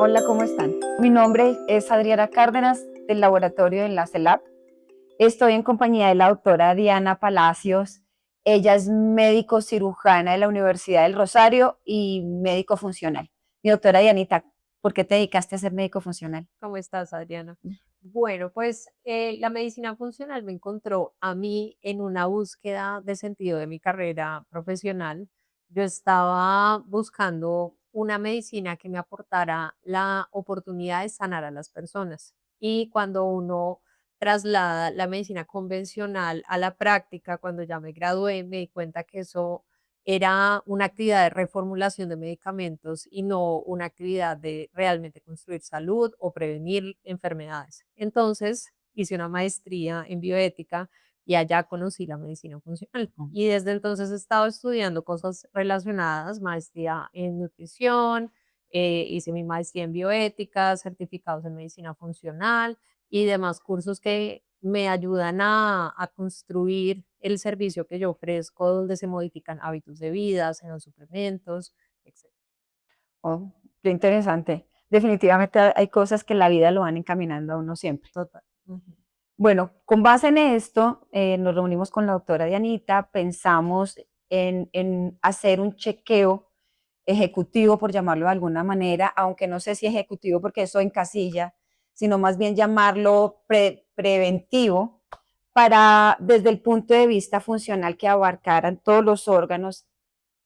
Hola, ¿cómo están? Mi nombre es Adriana Cárdenas, del laboratorio de Enlace Lab. Estoy en compañía de la doctora Diana Palacios. Ella es médico cirujana de la Universidad del Rosario y médico funcional. Mi doctora Dianita, ¿por qué te dedicaste a ser médico funcional? ¿Cómo estás, Adriana? Bueno, pues la medicina funcional me encontró a mí en una búsqueda de sentido de mi carrera profesional. Yo estaba buscando una medicina que me aportara la oportunidad de sanar a las personas. Y cuando uno traslada la medicina convencional a la práctica, cuando ya me gradué, me di cuenta que eso era una actividad de reformulación de medicamentos y no una actividad de realmente construir salud o prevenir enfermedades. Entonces, hice una maestría en bioética y allá conocí la medicina funcional. Y desde entonces he estado estudiando cosas relacionadas, maestría en nutrición, hice mi maestría en bioética, certificados en medicina funcional y demás cursos que me ayudan a construir el servicio que yo ofrezco, donde se modifican hábitos de vida, se dan suplementos, etcétera. Oh, qué interesante. Definitivamente hay cosas que la vida lo van encaminando a uno siempre. Total. Ujú. Bueno, con base en esto, nos reunimos con la doctora Dianita, pensamos en hacer un chequeo ejecutivo, por llamarlo de alguna manera, aunque no sé si ejecutivo porque eso encasilla, sino más bien llamarlo preventivo, para desde el punto de vista funcional que abarcaran todos los órganos,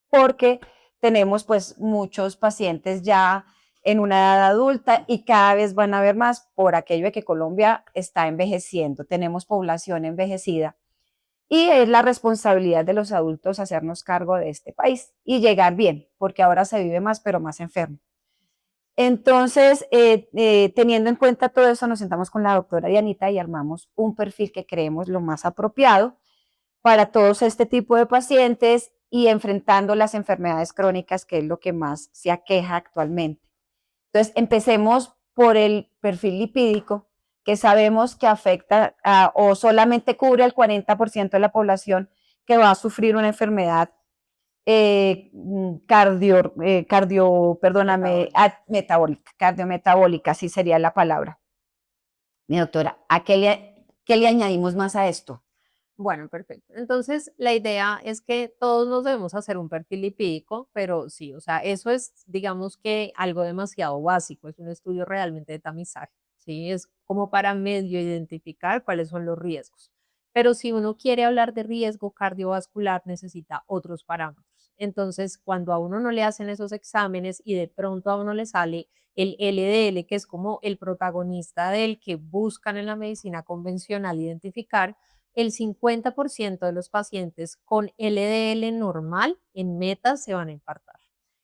porque tenemos pues muchos pacientes ya en una edad adulta y cada vez van a haber más por aquello de que Colombia está envejeciendo, tenemos población envejecida y es la responsabilidad de los adultos hacernos cargo de este país y llegar bien, porque ahora se vive más, pero más enfermo. Entonces, teniendo en cuenta todo eso, nos sentamos con la doctora Dianita y armamos un perfil que creemos lo más apropiado para todos este tipo de pacientes y enfrentando las enfermedades crónicas, que es lo que más se aqueja actualmente. Entonces, empecemos por el perfil lipídico, que sabemos que afecta o solamente cubre al 40% de la población que va a sufrir una enfermedad perdóname, Metabólico. metabólica, cardiometabólica, así sería la palabra. Mi doctora, ¿qué le añadimos más a esto? Bueno, perfecto. Entonces, la idea es que todos nos debemos hacer un perfil lipídico, pero sí, o sea, eso es, digamos que algo demasiado básico, es un estudio realmente de tamizaje, ¿sí? Es como para medio identificar cuáles son los riesgos. Pero si uno quiere hablar de riesgo cardiovascular, necesita otros parámetros. Entonces, cuando a uno no le hacen esos exámenes y de pronto a uno le sale el LDL, que es como el protagonista del que buscan en la medicina convencional identificar, el 50% de los pacientes con LDL normal en metas se van a infartar.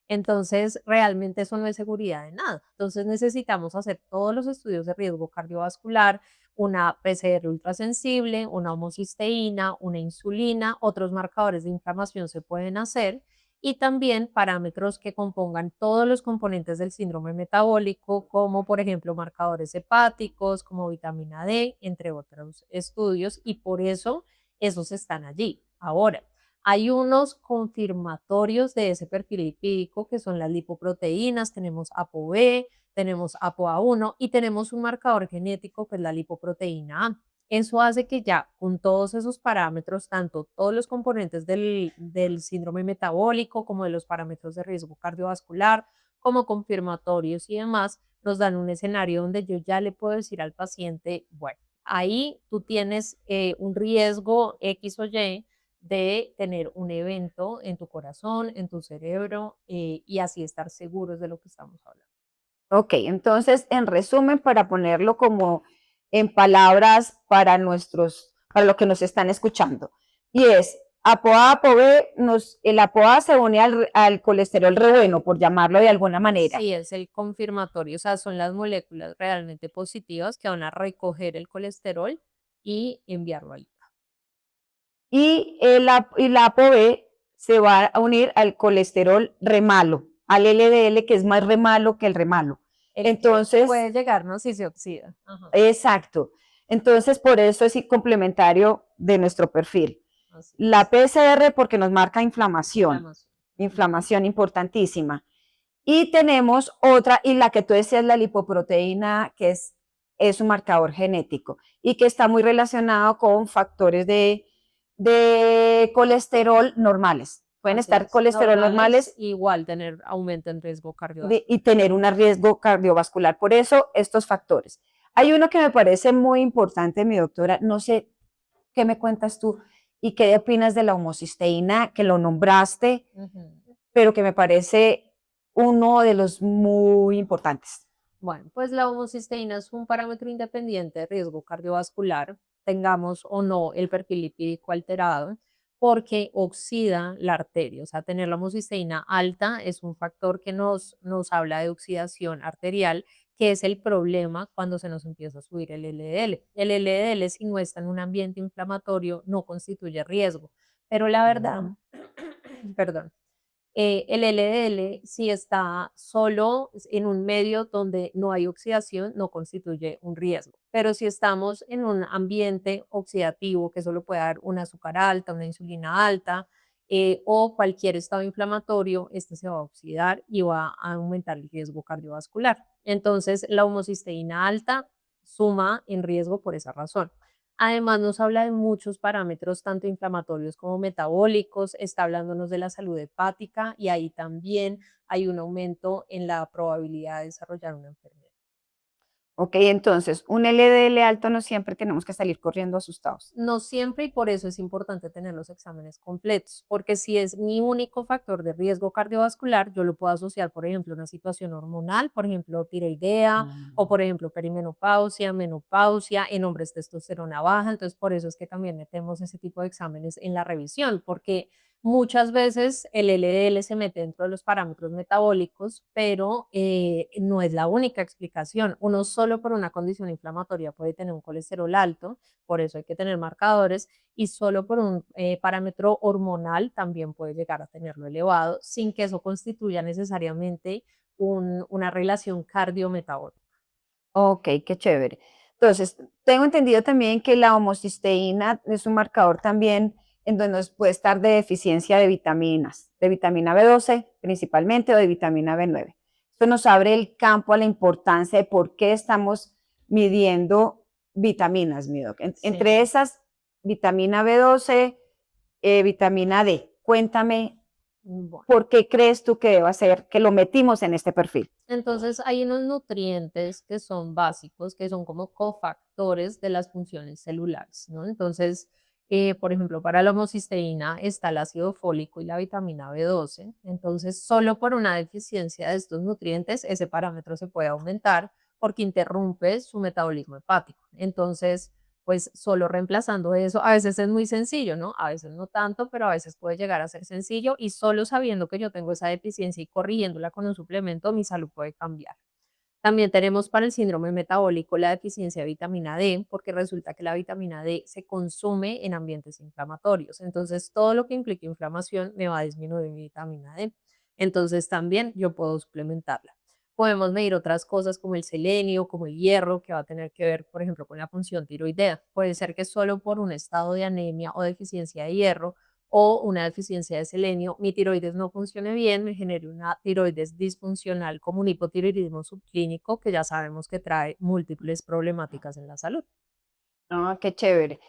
Entonces, realmente eso no es seguridad de nada. Entonces, necesitamos hacer todos los estudios de riesgo cardiovascular, una PCR ultrasensible, una homocisteína, una insulina, otros marcadores de inflamación se pueden hacer y también parámetros que compongan todos los componentes del síndrome metabólico, como por ejemplo marcadores hepáticos, como vitamina D, entre otros estudios, y por eso esos están allí. Ahora, hay unos confirmatorios de ese perfil lipídico que son las lipoproteínas, tenemos ApoB, tenemos ApoA1 y tenemos un marcador genético que es la lipoproteína A. Eso hace que ya con todos esos parámetros, tanto todos los componentes del síndrome metabólico como de los parámetros de riesgo cardiovascular, como confirmatorios y demás, nos dan un escenario donde yo ya le puedo decir al paciente, bueno, ahí tú tienes un riesgo X o Y de tener un evento en tu corazón, en tu cerebro y así estar seguros de lo que estamos hablando. Ok, entonces, en resumen, para ponerlo como en palabras para para los que nos están escuchando, y es ApoA, ApoB, el ApoA se une al colesterol re bueno, por llamarlo de alguna manera, Sí, es el confirmatorio, o sea, son las moléculas realmente positivas que van a recoger el colesterol y enviarlo al hígado. y la ApoB se va a unir al colesterol re malo, al LDL, que es más re malo que el re malo. El que Entonces, puede llegarnos si se oxida. Ajá, exacto. Entonces, por eso es complementario de nuestro perfil. así La es. PCR porque nos marca inflamación, Inflamación. Ujú. inflamación importantísima. Y tenemos otra, y la que tú decías, la lipoproteína, que es un marcador genético y que está muy relacionado con factores de colesterol normales. Pueden Así estar es. colesterol Normales, normales igual tener aumento en riesgo cardiovascular. y tener un riesgo cardiovascular. Por eso, estos factores. Hay uno que me parece muy importante, mi doctora, no sé qué me cuentas tú y qué opinas de la homocisteína, que lo nombraste, Ujú. pero que me parece uno de los muy importantes. Bueno, pues la homocisteína es un parámetro independiente de riesgo cardiovascular, tengamos o no el perfil lipídico alterado, porque oxida la arteria. O sea, tener la homocisteína alta es un factor que nos habla de oxidación arterial, que es el problema cuando se nos empieza a subir el LDL. El LDL, si no está en un ambiente inflamatorio, no constituye riesgo. Pero la verdad, Mm. perdón, el LDL, si está solo en un medio donde no hay oxidación, no constituye un riesgo. Pero si estamos en un ambiente oxidativo, que solo puede dar una azúcar alta, una insulina alta, o cualquier estado inflamatorio, este se va a oxidar y va a aumentar el riesgo cardiovascular. Entonces, la homocisteína alta suma en riesgo por esa razón. Además, nos habla de muchos parámetros, tanto inflamatorios como metabólicos, está hablándonos de la salud hepática y ahí también hay un aumento en la probabilidad de desarrollar una enfermedad. Ok, entonces, un LDL alto no siempre tenemos que salir corriendo asustados. No siempre y por eso es importante tener los exámenes completos, porque si es mi único factor de riesgo cardiovascular, yo lo puedo asociar, por ejemplo, a una situación hormonal, por ejemplo, tiroidea, o Mm. por ejemplo, perimenopausia, menopausia, en hombres testosterona baja. Entonces, por eso es que también metemos ese tipo de exámenes en la revisión, porque muchas veces el LDL se mete dentro de los parámetros metabólicos, pero no es la única explicación. Uno solo por una condición inflamatoria puede tener un colesterol alto, por eso hay que tener marcadores, y solo por un parámetro hormonal también puede llegar a tenerlo elevado sin que eso constituya necesariamente una relación cardiometabólica. Ok, qué chévere. Entonces, tengo entendido también que la homocisteína es un marcador también en donde nos puede estar de deficiencia de vitaminas, de vitamina B12 principalmente o de vitamina B9. Esto nos abre el campo a la importancia de por qué estamos midiendo vitaminas, mi doc. Entre Sí. esas, vitamina B12, vitamina D. Cuéntame, Bueno, ¿por qué crees tú que debe ser que lo metimos en este perfil? entonces hay unos nutrientes que son básicos, que son como cofactores de las funciones celulares, ¿no? Entonces, por ejemplo, para la homocisteína está el ácido fólico y la vitamina B12. Entonces, solo por una deficiencia de estos nutrientes, ese parámetro se puede aumentar porque interrumpe su metabolismo hepático. Entonces, pues solo reemplazando eso, a veces es muy sencillo, ¿no? A veces no tanto, pero a veces puede llegar a ser sencillo y solo sabiendo que yo tengo esa deficiencia y corrigiéndola con un suplemento, mi salud puede cambiar. También tenemos para el síndrome metabólico la deficiencia de vitamina D, porque resulta que la vitamina D se consume en ambientes inflamatorios. Entonces, todo lo que implique inflamación me va a disminuir mi vitamina D. Entonces, también yo puedo suplementarla. Podemos medir otras cosas como el selenio, como el hierro, que va a tener que ver, por ejemplo, con la función tiroidea. Puede ser que solo por un estado de anemia o deficiencia de hierro o una deficiencia de selenio, mi tiroides no funcione bien, me genere una tiroides disfuncional como un hipotiroidismo subclínico que ya sabemos que trae múltiples problemáticas en la salud. Ah, qué chévere.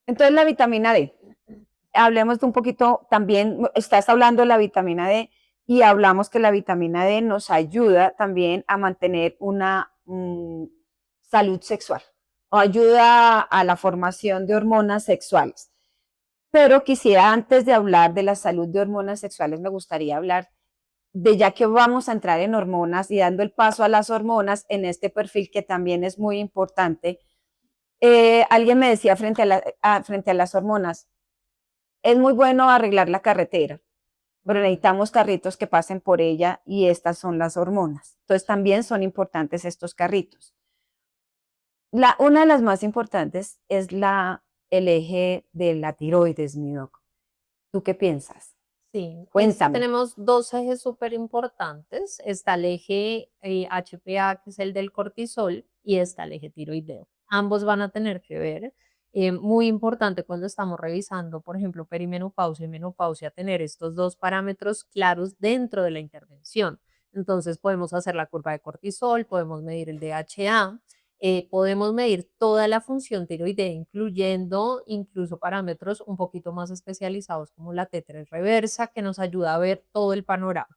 Entonces, la vitamina D. Hablemos de un poquito, también estás hablando de la vitamina D y hablamos que la vitamina D nos ayuda también a mantener una salud sexual o ayuda a la formación de hormonas sexuales. Pero quisiera, antes de hablar de la salud de hormonas sexuales, me gustaría hablar de ya que vamos a entrar en hormonas y dando el paso a las hormonas en este perfil que también es muy importante. Alguien me decía frente a las hormonas, es muy bueno arreglar la carretera, pero Ujú. necesitamos carritos que pasen por ella y estas son las hormonas. Entonces también son importantes estos carritos. Una de las más importantes es el eje de la tiroides, mi doc. ¿Tú qué piensas? Sí, pues Cuéntame. tenemos dos ejes súper importantes. Está el eje HPA, que es el del cortisol, y está el eje tiroideo. Ambos van a tener que ver. Muy importante cuando estamos revisando, por ejemplo, perimenopausia y menopausia, tener estos dos parámetros claros dentro de la intervención. Entonces podemos hacer la curva de cortisol, podemos medir el DHA, podemos medir toda la función tiroidea, incluyendo incluso parámetros un poquito más especializados como la T3 reversa, que nos ayuda a ver todo el panorama.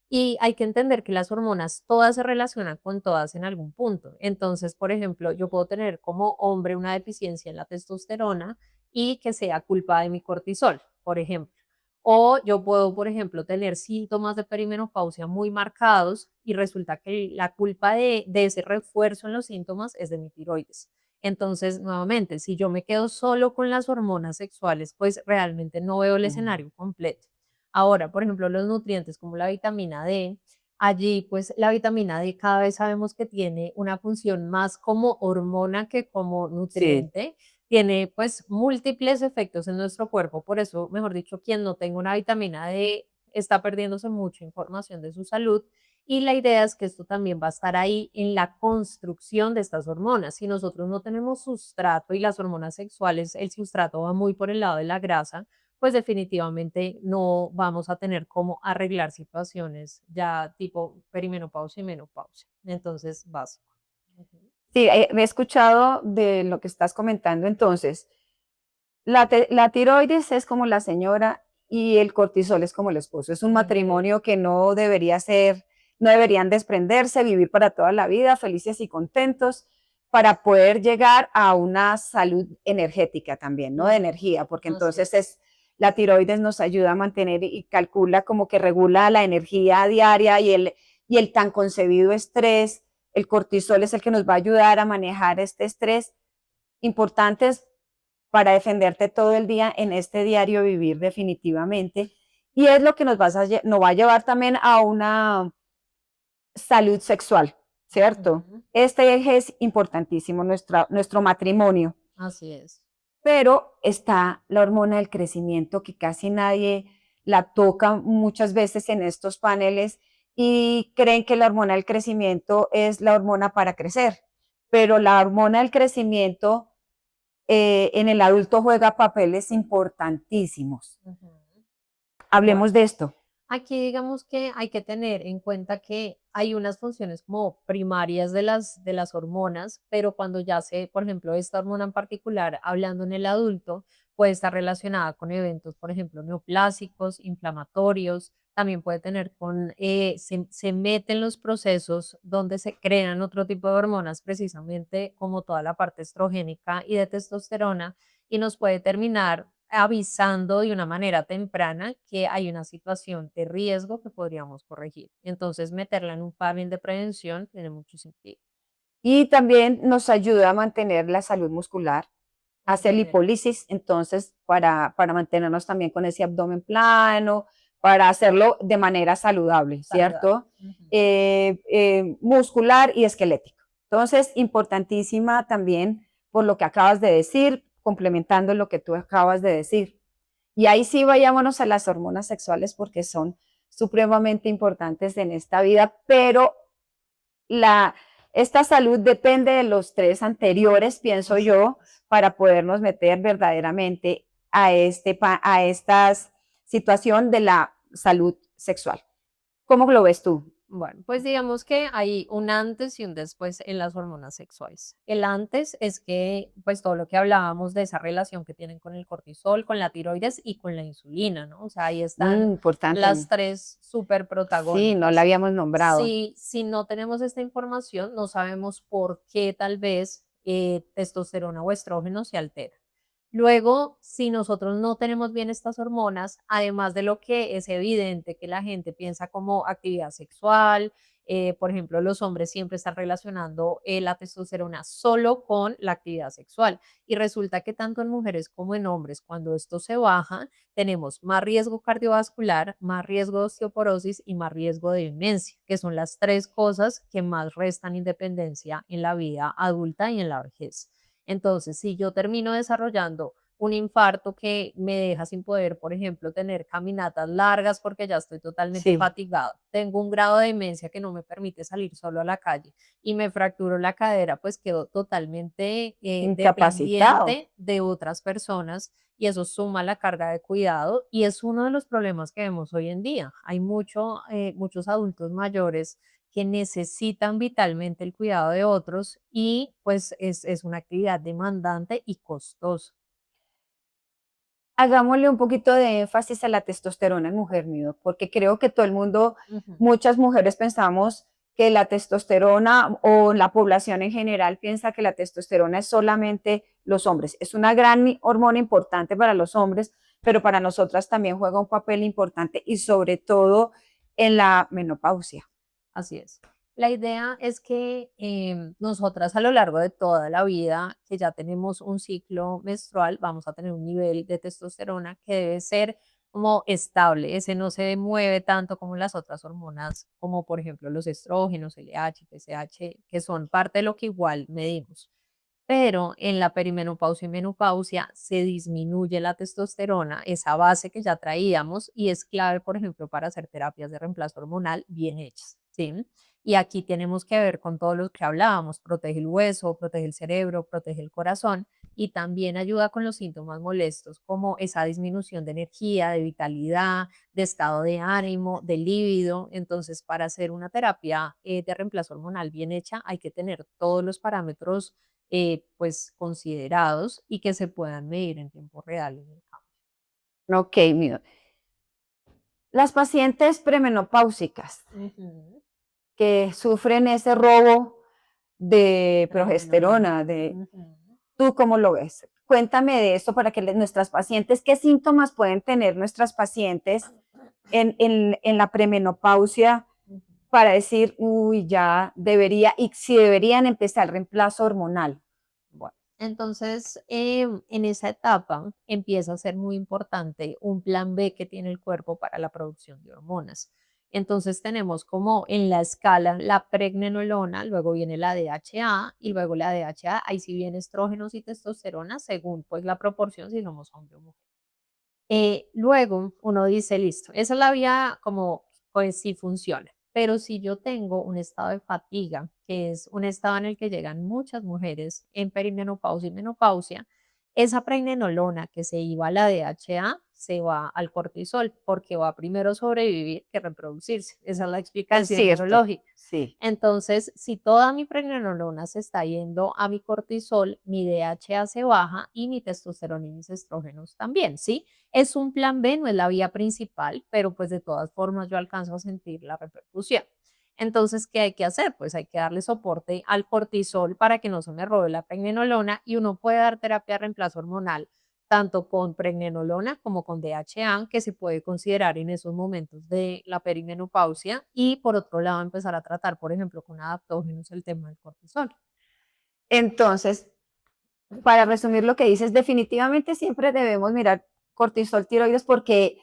Y hay que entender que las hormonas todas se relacionan con todas en algún punto. Entonces, por ejemplo, yo puedo tener como hombre una deficiencia en la testosterona y que sea culpa de mi cortisol, por ejemplo. O yo puedo, por ejemplo, tener síntomas de perimenopausia muy marcados y resulta que la culpa de ese refuerzo en los síntomas es de mi tiroides. Entonces, nuevamente, si yo me quedo solo con las hormonas sexuales, pues realmente no veo el Mm. escenario completo. Ahora, por ejemplo, los nutrientes como la vitamina D, allí pues la vitamina D cada vez sabemos que tiene una función más como hormona que como Sí. nutriente. Tiene pues múltiples efectos en nuestro cuerpo, por eso, mejor dicho, quien no tenga una vitamina D está perdiéndose mucha información de su salud. Y la idea es que esto también va a estar ahí en la construcción de estas hormonas. Si nosotros no tenemos sustrato y las hormonas sexuales, el sustrato va muy por el lado de la grasa, pues definitivamente no vamos a tener cómo arreglar situaciones ya tipo perimenopausia y menopausia. Entonces, básico. Ujú. Sí, me he escuchado de lo que estás comentando. Entonces, la tiroides es como la señora y el cortisol es como el esposo. Es un Ujú. matrimonio que no debería ser, no deberían desprenderse, vivir para toda la vida, felices y contentos, para poder llegar a una salud energética también, ¿no? De Ujú. energía, porque Así entonces es. la tiroides nos ayuda a mantener y calcula como que regula la energía diaria y el tan concebido estrés. El cortisol es el que nos va a ayudar a manejar este estrés, importantes para defenderte todo el día en este diario vivir definitivamente. Y es lo que nos va a llevar también a una salud sexual, ¿cierto? Ujú. Este eje es importantísimo, nuestro matrimonio. Así es. Pero está la hormona del crecimiento que casi nadie la toca muchas veces en estos paneles y creen que la hormona del crecimiento es la hormona para crecer, pero la hormona del crecimiento en el adulto juega papeles importantísimos. Ujú. Bueno. Hablemos de esto. Aquí digamos que hay que tener en cuenta que hay unas funciones como primarias de las hormonas, pero cuando ya se, por ejemplo, esta hormona en particular, hablando en el adulto, puede estar relacionada con eventos, por ejemplo, neoplásicos, inflamatorios, también puede tener con, se mete en los procesos donde se crean otro tipo de hormonas, precisamente como toda la parte estrogénica y de testosterona, y nos puede terminar avisando de una manera temprana que hay una situación de riesgo que podríamos corregir. Entonces, meterla en un panel de prevención tiene mucho sentido. Y también nos ayuda a mantener la salud muscular, hacer Ujú. lipólisis, entonces, para mantenernos también con ese abdomen plano, para hacerlo de manera saludable, Saludable. ¿cierto? Ujú. Muscular y esquelético. Entonces, importantísima también por lo que acabas de decir, complementando lo que tú acabas de decir. Y ahí sí vayámonos a las hormonas sexuales porque son supremamente importantes en esta vida, pero la, esta salud depende de los tres anteriores, pienso Así yo, es. para podernos meter verdaderamente a esta situación de la salud sexual. ¿Cómo lo ves tú? Bueno, pues digamos que hay un antes y un después en las hormonas sexuales. El antes es que, pues todo lo que hablábamos de esa relación que tienen con el cortisol, con la tiroides y con la insulina, ¿no? O sea, ahí están las Importante. tres súper Sí, no la protagónicas. habíamos nombrado. Si no tenemos esta información, no sabemos por qué tal vez testosterona o estrógeno se altera. Luego, si nosotros no tenemos bien estas hormonas, además de lo que es evidente que la gente piensa como actividad sexual, por ejemplo, los hombres siempre están relacionando la testosterona solo con la actividad sexual y resulta que tanto en mujeres como en hombres, cuando esto se baja, tenemos más riesgo cardiovascular, más riesgo de osteoporosis y más riesgo de demencia, que son las tres cosas que más restan independencia en la vida adulta y en la vejez. Entonces, si yo termino desarrollando un infarto que me deja sin poder, por ejemplo, tener caminatas largas porque ya estoy totalmente Sí, fatigado. Tengo un grado de demencia que no me permite salir solo a la calle y me fracturo la cadera, pues quedo totalmente incapacitado. dependiente de otras personas y eso suma la carga de cuidado y es uno de los problemas que vemos hoy en día. Hay muchos adultos mayores que necesitan vitalmente el cuidado de otros y pues es una actividad demandante y costosa. Hagámosle un poquito de énfasis a la testosterona en mujer, Mido, porque creo que todo el mundo, Ujú. muchas mujeres pensamos que la testosterona o la población en general piensa que la testosterona es solamente los hombres. Es una gran hormona importante para los hombres, pero para nosotras también juega un papel importante y sobre todo en la menopausia. Así es. La idea es que nosotras a lo largo de toda la vida, que ya tenemos un ciclo menstrual, vamos a tener un nivel de testosterona que debe ser como estable. Ese no se mueve tanto como las otras hormonas, como por ejemplo los estrógenos, LH, PSH, que son parte de lo que igual medimos. Pero en la perimenopausia y menopausia se disminuye la testosterona, esa base que ya traíamos, y es clave, por ejemplo, para hacer terapias de reemplazo hormonal bien hechas, ¿sí? Y aquí tenemos que ver con todo lo que hablábamos, protege el hueso, protege el cerebro, protege el corazón y también ayuda con los síntomas molestos como esa disminución de energía, de vitalidad, de estado de ánimo, de líbido. Entonces, para hacer una terapia de reemplazo hormonal bien hecha, hay que tener todos los parámetros pues considerados y que se puedan medir en tiempo real en el campo. Ok, Mido. Las pacientes premenopáusicas Ujú. que sufren ese robo de Pregnenolona. progesterona, de Ujú. ¿tú cómo lo ves? Cuéntame de esto para que nuestras pacientes, ¿qué síntomas pueden tener nuestras pacientes en la premenopausia Ujú. para decir, uy, ya debería, y si deberían empezar el reemplazo hormonal? Bueno, entonces en esa etapa empieza a ser muy importante un plan B que tiene el cuerpo para la producción de hormonas. Entonces tenemos como en la escala la pregnenolona, luego viene la DHA y luego la DHA, ahí sí viene estrógenos y testosterona según pues la proporción si somos hombre o mujer. Luego uno dice, listo, esa es la vía como, pues sí funciona, pero si yo tengo un estado de fatiga, que es un estado en el que llegan muchas mujeres en perimenopausia y menopausia, esa pregnenolona que se iba a la DHA se va al cortisol porque va primero a sobrevivir que reproducirse. Esa es la Es explicación cierto, neurológica. sí. Entonces, si toda mi pregnenolona se está yendo a mi cortisol, mi DHA se baja y mi testosterona y mis estrógenos también, ¿sí? Es un plan B, no es la vía principal, pero pues de todas formas yo alcanzo a sentir la repercusión. Entonces, ¿qué hay que hacer? Pues hay que darle soporte al cortisol para que no se me robe la pregnenolona y uno puede dar terapia de reemplazo hormonal tanto con pregnenolona como con DHA, que se puede considerar en esos momentos de la perimenopausia, y por otro lado empezar a tratar, por ejemplo, con adaptógenos el tema del cortisol. Entonces, para resumir lo que dices, definitivamente siempre debemos mirar cortisol, tiroides, porque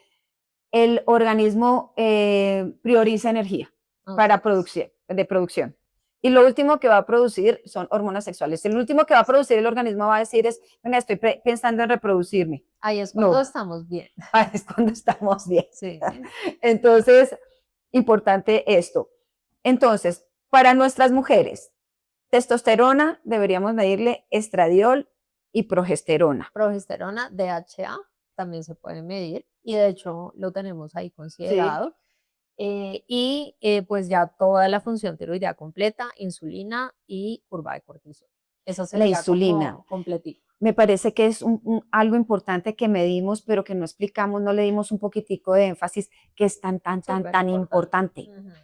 el organismo prioriza energía Así para es. producción, de producción. Y lo último que va a producir son hormonas sexuales. El último que va a producir el organismo va a decir es, venga, estoy pensando en reproducirme. Ahí es cuando No, estamos bien. es cuando estamos bien. Sí. Entonces, importante esto. Entonces, para nuestras mujeres, testosterona deberíamos medirle estradiol y progesterona. Progesterona, DHA, también se puede medir y de hecho lo tenemos ahí Sí. considerado. Pues ya toda la función tiroidea completa, insulina y curva de cortisol. Esa La sería insulina. como completita. Me parece que es algo importante que medimos, pero que no explicamos, no le dimos un poquitico de énfasis, que es Súper tan importante. importante. Ujú. Mi doc.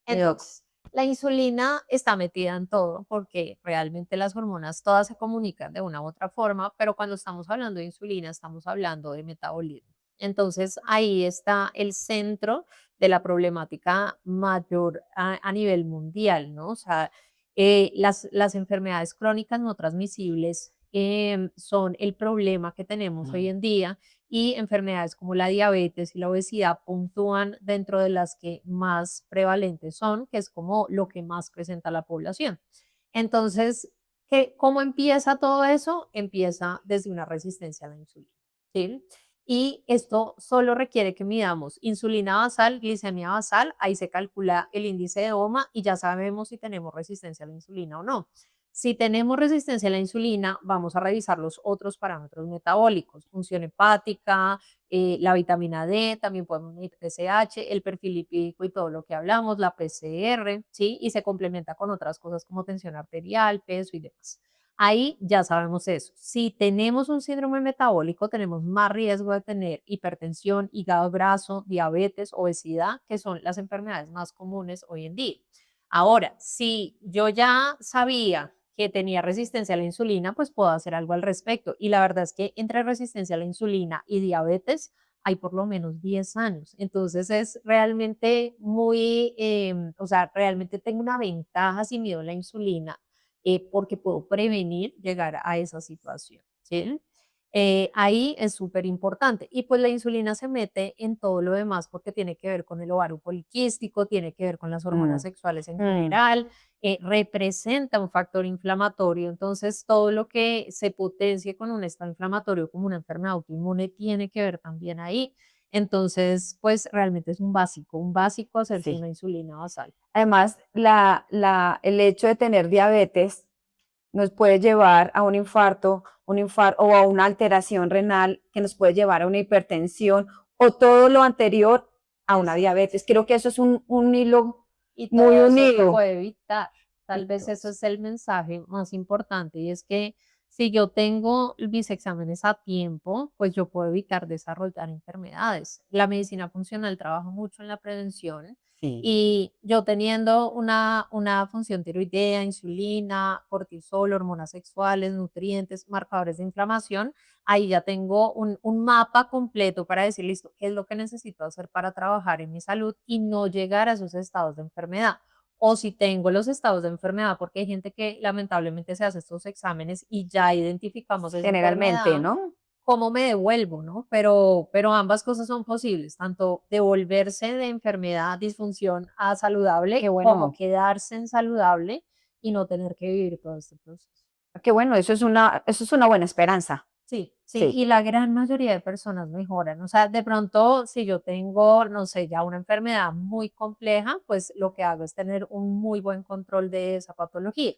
Entonces, la insulina está metida en todo porque realmente las hormonas todas se comunican de una u otra forma, pero cuando estamos hablando de insulina estamos hablando de metabolismo. Entonces, ahí está el centro de la problemática mayor a nivel mundial, ¿no? O sea, las enfermedades crónicas no transmisibles son el problema que tenemos hoy en día y enfermedades como la diabetes y la obesidad puntúan dentro de las que más prevalentes son, que es como lo que más presenta la población. Entonces, ¿Cómo empieza todo eso? Empieza desde una resistencia a la insulina, ¿sí? Y esto solo requiere que midamos insulina basal, glicemia basal, ahí se calcula el índice de OMA y ya sabemos si tenemos resistencia a la insulina o no. Si tenemos resistencia a la insulina, vamos a revisar los otros parámetros metabólicos, función hepática, la vitamina D, también podemos medir TSH, el perfil lipídico y todo lo que hablamos, la PCR, ¿sí? Y se complementa con otras cosas como tensión arterial, peso y demás. Ahí ya sabemos eso. Si tenemos un síndrome metabólico, tenemos más riesgo de tener hipertensión, hígado graso, diabetes, obesidad, que son las enfermedades más comunes hoy en día. Ahora, si yo ya sabía que tenía resistencia a la insulina, pues puedo hacer algo al respecto. Y la verdad es que entre resistencia a la insulina y diabetes hay por lo menos 10 años. Entonces es realmente muy, o sea, realmente tengo una ventaja si mido la insulina porque puedo prevenir llegar a esa situación, ¿sí? Ahí es súper importante. Y pues la insulina se mete en todo lo demás porque tiene que ver con el ovario poliquístico, tiene que ver con las hormonas Mm, sexuales en mm. general, representa un factor inflamatorio. Entonces, todo lo que se potencie con un estado inflamatorio como una enfermedad autoinmune tiene que ver también ahí. Entonces, pues realmente es un básico hacerse Sí. una insulina basal. Además, el hecho de tener diabetes nos puede llevar a un infarto o a una alteración renal que nos puede llevar a una hipertensión o todo lo anterior a una Exacto. diabetes. Creo que eso es un hilo Y muy todo eso se unido. puede evitar. Tal vez eso Entonces, es el mensaje más importante y es que si yo tengo mis exámenes a tiempo, pues yo puedo evitar desarrollar enfermedades. La medicina funcional trabaja mucho en la prevención sí. y yo teniendo una función tiroidea, insulina, cortisol, hormonas sexuales, nutrientes, marcadores de inflamación, ahí ya tengo un mapa completo para decir, listo, qué es lo que necesito hacer para trabajar en mi salud y no llegar a esos estados de enfermedad. O si tengo los estados de enfermedad, porque hay gente que lamentablemente se hace estos exámenes y ya identificamos esa Generalmente, enfermedad, ¿no? ¿cómo me devuelvo, no? Pero ambas cosas son posibles, tanto devolverse de enfermedad, disfunción a Qué saludable, como bueno, quedarse en saludable y no tener que vivir todo este proceso. qué bueno, eso es una buena esperanza. Sí, sí, Sí. y la gran mayoría de personas mejoran. O sea, de pronto, si yo tengo, no sé, ya una enfermedad muy compleja, pues lo que hago es tener un muy buen control de esa patología.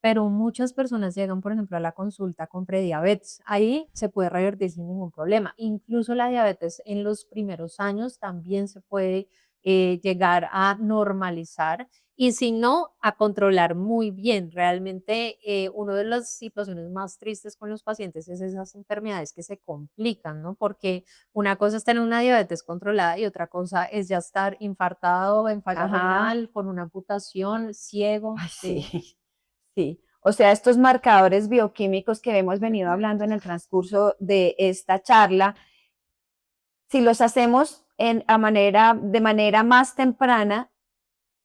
Pero muchas personas llegan, por ejemplo, a la consulta con prediabetes. Ahí se puede revertir sin ningún problema. Incluso la diabetes en los primeros años también se puede llegar a normalizar y si no, a controlar muy bien. Realmente, una de las situaciones más tristes con los pacientes es esas enfermedades que se complican, ¿no? Porque una cosa es tener una diabetes controlada y otra cosa es ya estar infartado, en falla Ajá. renal, con una amputación, ciego, Ay, sí, sí. sí. O sea, estos marcadores bioquímicos que hemos venido hablando en el transcurso de esta charla, si los hacemos de manera más temprana,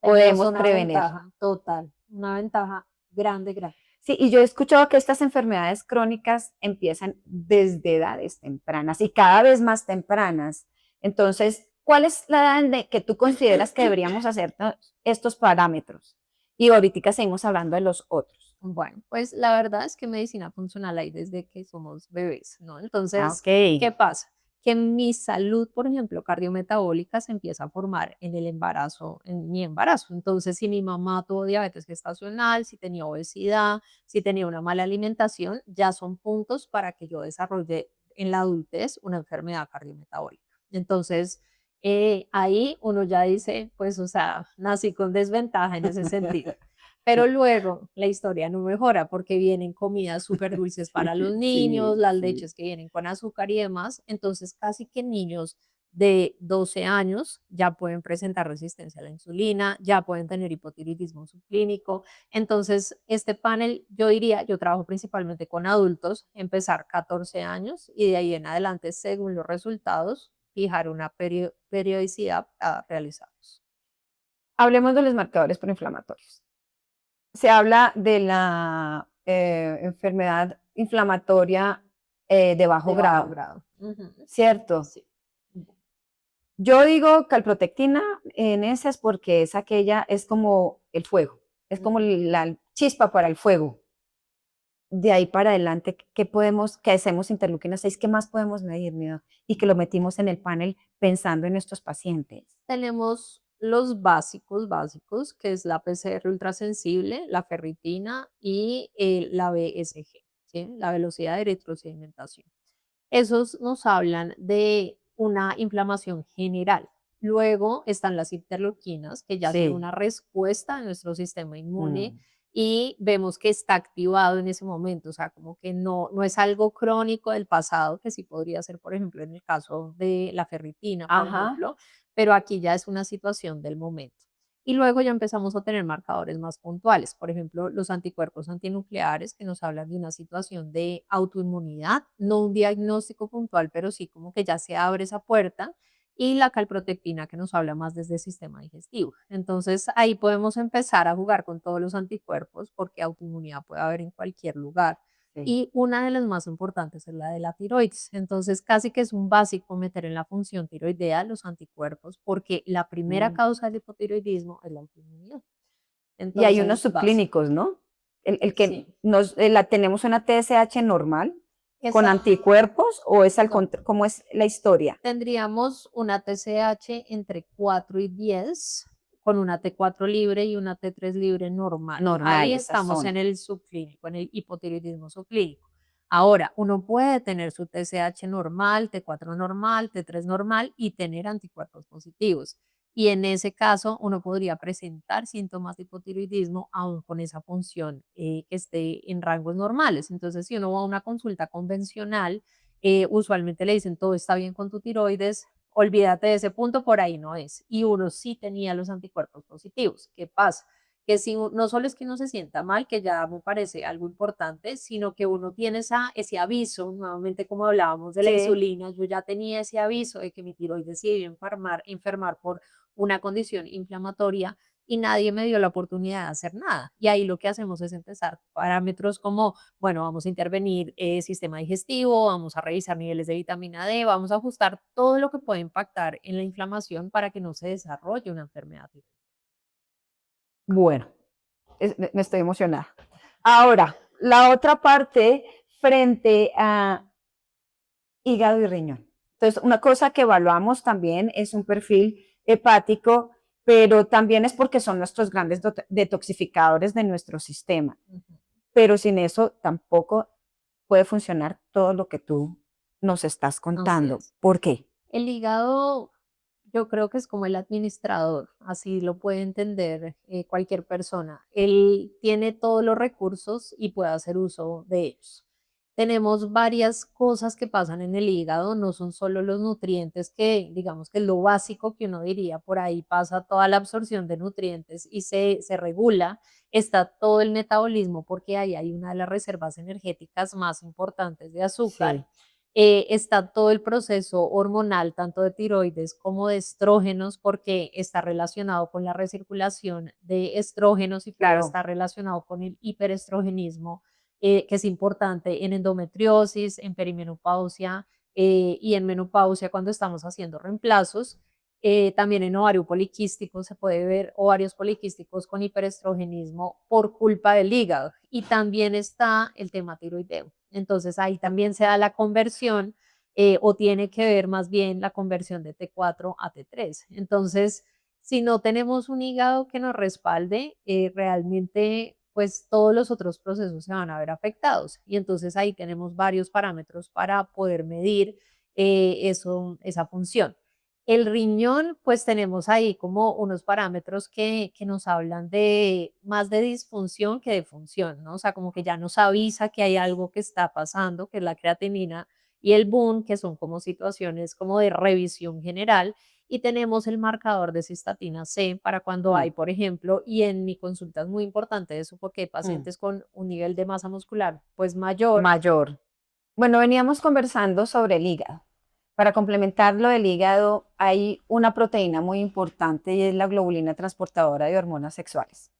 Tenemos podemos una prevenir. ventaja total, una ventaja grande, grande. Sí, y yo he escuchado que estas enfermedades crónicas empiezan desde edades tempranas y cada vez más tempranas. Entonces, ¿cuál es la edad que tú consideras que deberíamos hacer estos parámetros? Y ahorita seguimos hablando de los otros. Bueno, pues la verdad es que medicina funcional hay desde que somos bebés, ¿no? Ah, Entonces, ok. ¿qué pasa? Que mi salud, por ejemplo, cardiometabólica se empieza a formar en el embarazo, en mi embarazo. Entonces, si mi mamá tuvo diabetes gestacional, si tenía obesidad, si tenía una mala alimentación, ya son puntos para que yo desarrolle en la adultez una enfermedad cardiometabólica. Entonces, ahí uno ya dice, pues, o sea, nací con desventaja en ese sentido. Pero luego la historia no mejora porque vienen comidas súper dulces para Sí, los niños, sí, las sí. leches que vienen con azúcar y demás. Entonces, casi que niños de 12 años ya pueden presentar resistencia a la insulina, ya pueden tener hipotiroidismo subclínico. Entonces, este panel, yo diría, yo trabajo principalmente con adultos, empezar 14 años y de ahí en adelante, según los resultados, fijar una periodicidad a realizarlos. Hablemos de los marcadores proinflamatorios. Se habla de la enfermedad inflamatoria de bajo De bajo grado, grado. Ujú. ¿cierto? Sí. Yo digo calprotectina en esas porque es aquella, es como el fuego, es como Ujú. la chispa para el fuego. de ahí para adelante, qué hacemos interleuquina 6? ¿Qué más podemos medir, Nido? Y que lo metimos en el panel pensando en estos pacientes. Tenemos los básicos, que es la PCR ultrasensible, la ferritina y la BSG, ¿sí? La velocidad de eritrosedimentación. Esos nos hablan de una inflamación general. Luego están las interleuquinas, que ya son Sí. una respuesta de nuestro sistema inmune Mm. y vemos que está activado en ese momento, o sea, como que no es algo crónico del pasado, que sí podría ser, por ejemplo, en el caso de la ferritina, por Ajá. ejemplo, pero aquí ya es una situación del momento. Y luego ya empezamos a tener marcadores más puntuales, por ejemplo, los anticuerpos antinucleares que nos hablan de una situación de autoinmunidad, no un diagnóstico puntual, pero sí como que ya se abre esa puerta, y la calprotectina que nos habla más desde el sistema digestivo. Entonces ahí podemos empezar a jugar con todos los anticuerpos porque autoinmunidad puede haber en cualquier lugar. Sí. Y una de las más importantes es la de la tiroides. Entonces, casi que es un básico meter en la función tiroidea los anticuerpos, porque la primera Mm. causa del hipotiroidismo es la autoinmunidad. Y hay unos Entonces, básico. subclínicos, ¿no? El que Sí. tenemos una TSH normal con Esa, anticuerpos o es no. ¿cómo es la historia? Tendríamos una TSH entre 4 y 10 con una T4 libre y una T3 libre normal. Normal, Ahí esas estamos son. en el subclínico, en el hipotiroidismo subclínico. Ahora, uno puede tener su TSH normal, T4 normal, T3 normal y tener anticuerpos positivos. Y en ese caso, uno podría presentar síntomas de hipotiroidismo aún con esa función que esté en rangos normales. Entonces, si uno va a una consulta convencional, usualmente le dicen todo está bien con tu tiroides, olvídate de ese punto, por ahí no es. Y uno sí tenía los anticuerpos positivos. ¿Qué pasa? Que si no solo es que uno se sienta mal, que ya me parece algo importante, sino que uno tiene ese aviso, nuevamente como hablábamos de la Sí. insulina, yo ya tenía ese aviso de que mi tiroides se iba a enfermar por una condición inflamatoria y nadie me dio la oportunidad de hacer nada. Y ahí lo que hacemos es empezar parámetros como, bueno, vamos a intervenir sistema digestivo, vamos a revisar niveles de vitamina D, vamos a ajustar todo lo que puede impactar en la inflamación para que no se desarrolle una enfermedad tiroidea. Bueno, me estoy emocionada. Ahora, la otra parte frente a hígado y riñón. Entonces, una cosa que evaluamos también es un perfil hepático, pero también es porque son nuestros grandes detoxificadores de nuestro sistema. Ujú. Pero sin eso tampoco puede funcionar todo lo que tú nos estás Así contando. es. ¿Por qué? El hígado, yo creo que es como el administrador, así lo puede entender cualquier persona. Él tiene todos los recursos y puede hacer uso de ellos. Tenemos varias cosas que pasan en el hígado, no son solo los nutrientes, que digamos que es lo básico que uno diría, por ahí pasa toda la absorción de nutrientes y se regula, está todo el metabolismo porque ahí hay una de las reservas energéticas más importantes de azúcar. Sí, Está todo el proceso hormonal, tanto de tiroides como de estrógenos, porque está relacionado con la recirculación de estrógenos y puede claro. estar relacionado con el hiperestrogenismo, que es importante en endometriosis, en perimenopausia y en menopausia cuando estamos haciendo reemplazos. También en ovario poliquístico se puede ver ovarios poliquísticos con hiperestrogenismo por culpa del hígado. Y también está el tema tiroideo. Entonces ahí también se da la conversión o tiene que ver más bien la conversión de T4 a T3. Entonces, si no tenemos un hígado que nos respalde, realmente pues todos los otros procesos se van a ver afectados. Y entonces ahí tenemos varios parámetros para poder medir esa función. El riñón, pues tenemos ahí como unos parámetros que nos hablan de más de disfunción que de función, ¿no? O sea, como que ya nos avisa que hay algo que está pasando, que es la creatinina y el BUN, que son como situaciones como de revisión general. Y tenemos el marcador de cistatina C para cuando Mm, hay, por ejemplo, y en mi consulta es muy importante eso porque hay mm. pacientes con un nivel de masa muscular pues mayor. Mayor. Bueno, veníamos conversando sobre el hígado. Para complementar lo del hígado, hay una proteína muy importante y es la globulina transportadora de hormonas sexuales,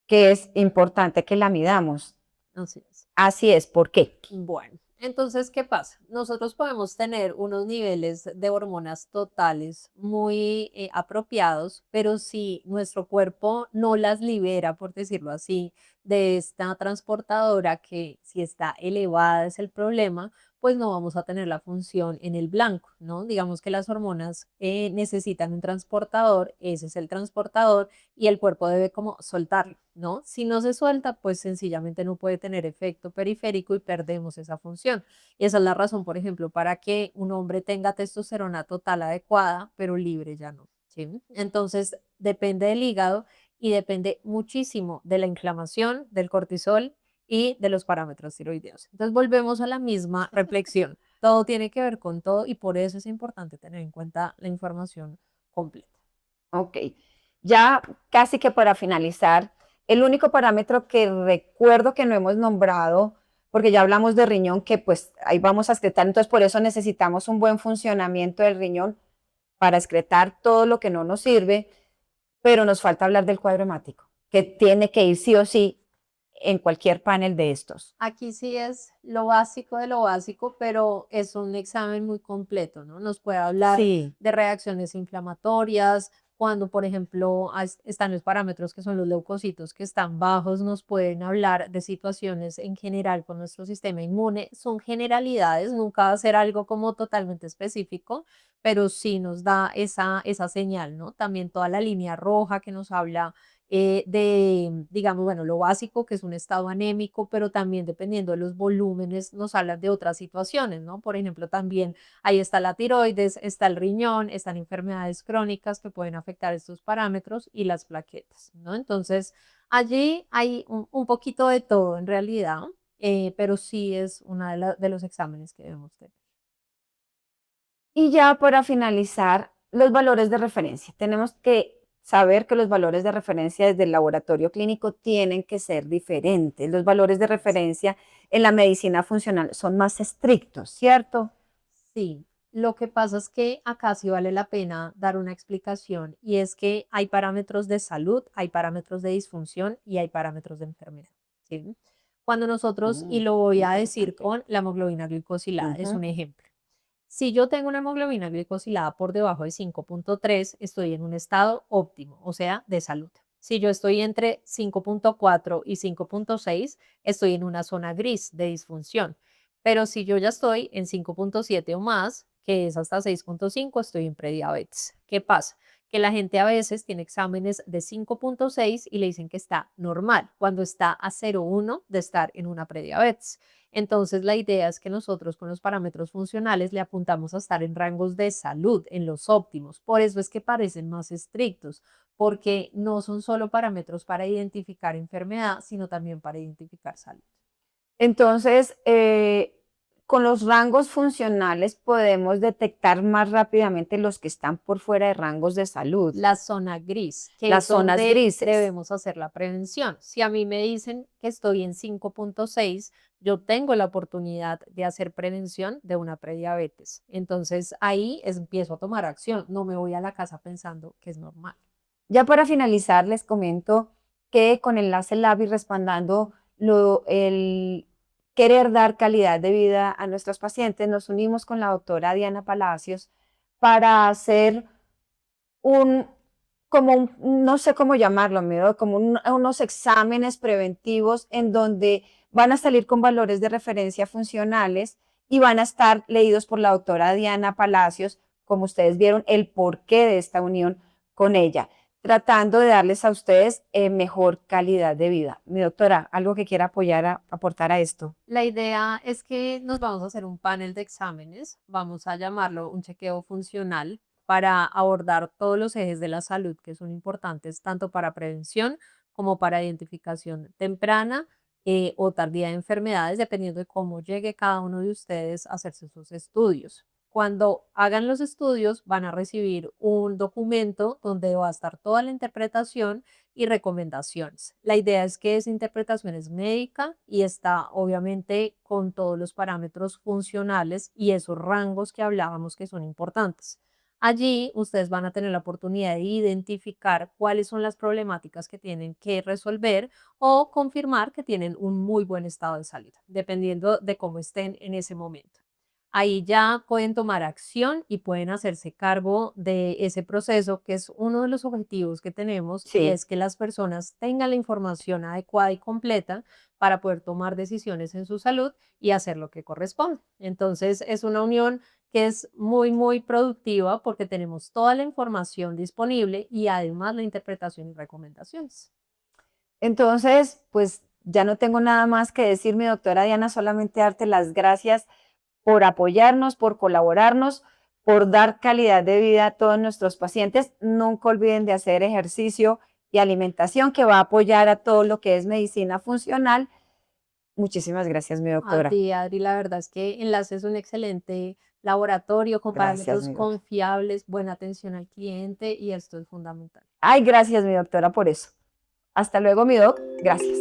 que es importante que la midamos. Así es. Así es, ¿por qué? Bueno, entonces, ¿qué pasa? Nosotros podemos tener unos niveles de hormonas totales muy apropiados, pero si nuestro cuerpo no las libera, por decirlo así, de esta transportadora que si está elevada es el problema, pues no vamos a tener la función en el blanco, ¿no? Digamos que las hormonas necesitan un transportador, ese es el transportador y el cuerpo debe como soltarlo, ¿no? Si no se suelta, pues sencillamente no puede tener efecto periférico y perdemos esa función. Y esa es la razón, por ejemplo, para que un hombre tenga testosterona total adecuada, pero libre ya no, ¿sí? Entonces, depende del hígado y depende muchísimo de la inflamación, del cortisol y de los parámetros tiroideos. Entonces volvemos a la misma reflexión. Todo tiene que ver con todo y por eso es importante tener en cuenta la información completa. Ok, ya casi que para finalizar, el único parámetro que recuerdo que no hemos nombrado, porque ya hablamos de riñón, que pues ahí vamos a excretar, entonces por eso necesitamos un buen funcionamiento del riñón para excretar todo lo que no nos sirve, pero nos falta hablar del cuadro hemático, que tiene que ir sí o sí en cualquier panel de estos. Aquí sí es lo básico de lo básico, pero es un examen muy completo, ¿no? Nos puede hablar Sí, de reacciones inflamatorias, cuando, por ejemplo, están los parámetros que son los leucocitos que están bajos, nos pueden hablar de situaciones en general con nuestro sistema inmune. Son generalidades, nunca va a ser algo como totalmente específico, pero sí nos da esa señal, ¿no? También toda la línea roja que nos habla digamos, bueno, lo básico, que es un estado anémico, pero también dependiendo de los volúmenes, nos hablan de otras situaciones, ¿no? Por ejemplo, también ahí está la tiroides, está el riñón, están enfermedades crónicas que pueden afectar estos parámetros y las plaquetas, ¿no? Entonces, allí hay un poquito de todo en realidad, pero sí es uno de los exámenes que debemos tener. y ya para finalizar, los valores de referencia. Tenemos que saber que los valores de referencia desde el laboratorio clínico tienen que ser diferentes. Los valores de referencia en la medicina funcional son más estrictos, ¿cierto? Sí, lo que pasa es que acá sí vale la pena dar una explicación y es que hay parámetros de salud, hay parámetros de disfunción y hay parámetros de enfermedad, ¿sí? Cuando nosotros, y lo voy a decir Interesante. con la hemoglobina glicosilada, es Ujú. un ejemplo. Si yo tengo una hemoglobina glicosilada por debajo de 5,3, estoy en un estado óptimo, o sea, de salud. Si yo estoy entre 5,4 y 5,6, estoy en una zona gris de disfunción. Pero si yo ya estoy en 5,7 o más, que es hasta 6,5, estoy en prediabetes. ¿Qué pasa? Que la gente a veces tiene exámenes de 5,6 y le dicen que está normal, cuando está a 0,1 de estar en una prediabetes. Entonces, la idea es que nosotros con los parámetros funcionales le apuntamos a estar en rangos de salud, en los óptimos. Por eso es que parecen más estrictos, porque no son solo parámetros para identificar enfermedad, sino también para identificar salud. Entonces, con los rangos funcionales podemos detectar más rápidamente los que están por fuera de rangos de salud, La zona gris, que las es zonas donde grises. debemos hacer la prevención. Si a mí me dicen que estoy en 5,6, yo tengo la oportunidad de hacer prevención de una prediabetes. Entonces ahí empiezo a tomar acción, no me voy a la casa pensando que es normal. Ya para finalizar, les comento que con Enlace Lab y respaldando el querer dar calidad de vida a nuestros pacientes, nos unimos con la doctora Diana Palacios para hacer un, no sé cómo llamarlo, amigo, como unos exámenes preventivos en donde van a salir con valores de referencia funcionales y van a estar leídos por la doctora Diana Palacios, como ustedes vieron, el porqué de esta unión con ella, tratando de darles a ustedes mejor calidad de vida. Mi doctora, algo que quiera aportar a esto. La idea es que nos vamos a hacer un panel de exámenes, vamos a llamarlo un chequeo funcional para abordar todos los ejes de la salud que son importantes tanto para prevención como para identificación temprana o tardía de enfermedades, dependiendo de cómo llegue cada uno de ustedes a hacerse sus estudios. Cuando hagan los estudios van a recibir un documento donde va a estar toda la interpretación y recomendaciones. La idea es que esa interpretación es médica y está obviamente con todos los parámetros funcionales y esos rangos que hablábamos que son importantes. Allí ustedes van a tener la oportunidad de identificar cuáles son las problemáticas que tienen que resolver o confirmar que tienen un muy buen estado de salud, dependiendo de cómo estén en ese momento. ahí ya pueden tomar acción y pueden hacerse cargo de ese proceso, que es uno de los objetivos que tenemos, y Sí. es que las personas tengan la información adecuada y completa para poder tomar decisiones en su salud y hacer lo que corresponde. Entonces, es una unión que es muy, muy productiva porque tenemos toda la información disponible y además la interpretación y recomendaciones. Entonces, pues ya no tengo nada más que decir, mi doctora Diana, solamente darte las gracias por apoyarnos, por colaborarnos, por dar calidad de vida a todos nuestros pacientes. Nunca olviden de hacer ejercicio y alimentación que va a apoyar a todo lo que es medicina funcional. Muchísimas gracias, mi A doctora. ti, Adri, la verdad es que Enlace es un excelente laboratorio con Gracias, parámetros mi doctora. confiables, buena atención al cliente y esto es fundamental. Ay, gracias, mi doctora, por eso. Hasta luego, mi doc. Gracias.